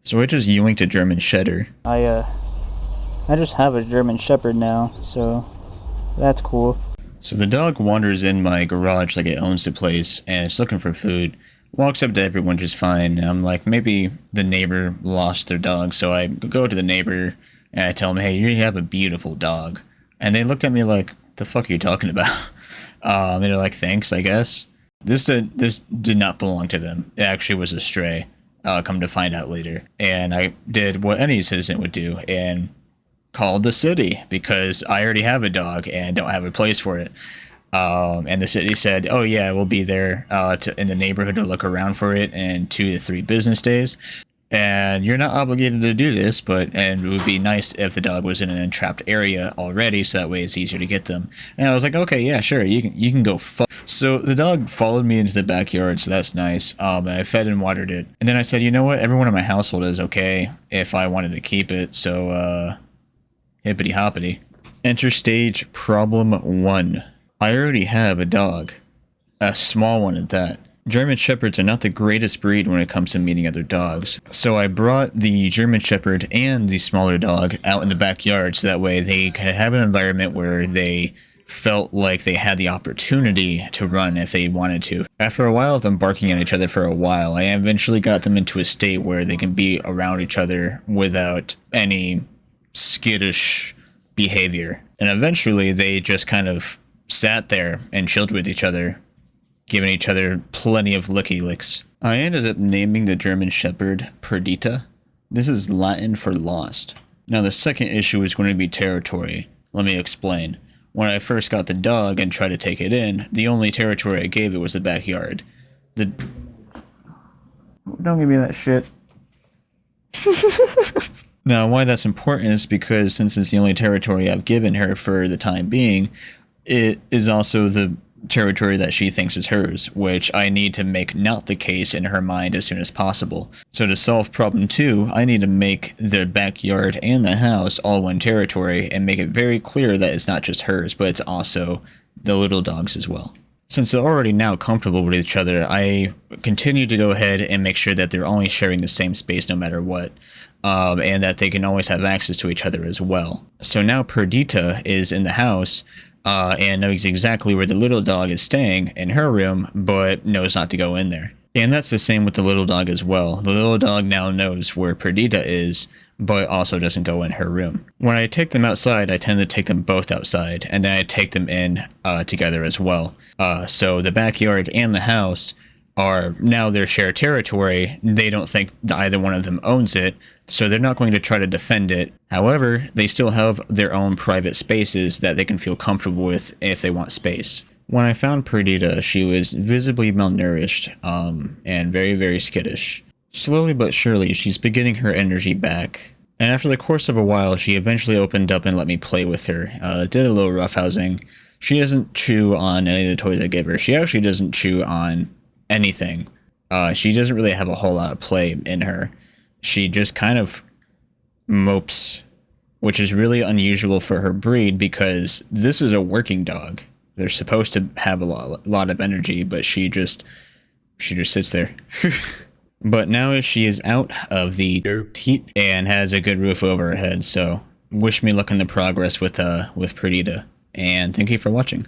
So I just yoinked a German Shedder. I just have a German Shepherd now, so that's cool. So the dog wanders in my garage like it owns the place, and it's looking for food. Walks up to everyone just fine. And I'm like, maybe the neighbor lost their dog, so I go to the neighbor and I tell him, hey, you have a beautiful dog. And they looked at me like, the fuck are you talking about? And they're like, thanks, I guess. This did not belong to them. It actually was a stray. Come to find out later. And I did what any citizen would do and called the city because I already have a dog and don't have a place for it. And the city said, oh yeah, we'll be there in the neighborhood to look around for it in 2 to 3 business days. And you're not obligated to do this, and it would be nice if the dog was in an entrapped area already, so that way it's easier to get them. And I was like, okay, yeah, sure, you can go fuck. So the dog followed me into the backyard, so that's nice. And I fed and watered it. And then I said, you know what, everyone in my household is okay if I wanted to keep it, so hippity hoppity. Enter stage problem 1. I already have a dog. A small one at that. German Shepherds are not the greatest breed when it comes to meeting other dogs. So I brought the German Shepherd and the smaller dog out in the backyard so that way they could have an environment where they felt like they had the opportunity to run if they wanted to. After a while of them barking at each other for a while, I eventually got them into a state where they can be around each other without any skittish behavior. And eventually they just kind of sat there and chilled with each other, giving each other plenty of licky licks. I ended up naming the German Shepherd Perdita. This is Latin for lost. Now the second issue is going to be territory. Let me explain. When I first got the dog and tried to take it in, the only territory I gave it was the backyard. Don't give me that shit. Now why that's important is because since it's the only territory I've given her for the time being, it is also the territory that she thinks is hers, which I need to make not the case in her mind as soon as possible. So to solve problem 2, I need to make the backyard and the house all one territory and make it very clear that it's not just hers, but it's also the little dog's as well. Since they're already now comfortable with each other, I continue to go ahead and make sure that they're only sharing the same space no matter what, and that they can always have access to each other as well. So now Perdita is in the house, and knows exactly where the little dog is staying in her room, but knows not to go in there. And that's the same with the little dog as well. The little dog now knows where Perdita is, but also doesn't go in her room. When I take them outside, I tend to take them both outside, and then I take them in together as well. So the backyard and the house are now their shared territory. They don't think that either one of them owns it, so they're not going to try to defend it. However, they still have their own private spaces that they can feel comfortable with if they want space. When I found Perdita, she was visibly malnourished, and very, very skittish. Slowly but surely, she's beginning her energy back. And after the course of a while, she eventually opened up and let me play with her. Did a little roughhousing. She doesn't chew on any of the toys I give her. She actually doesn't chew on anything. She doesn't really have a whole lot of play in her. She just kind of mopes, which is really unusual for her breed because this is a working dog. They're supposed to have a lot of energy, but she just sits there. But now she is out of the heat and has a good roof over her head, so wish me luck in the progress with Perdita, and thank you for watching.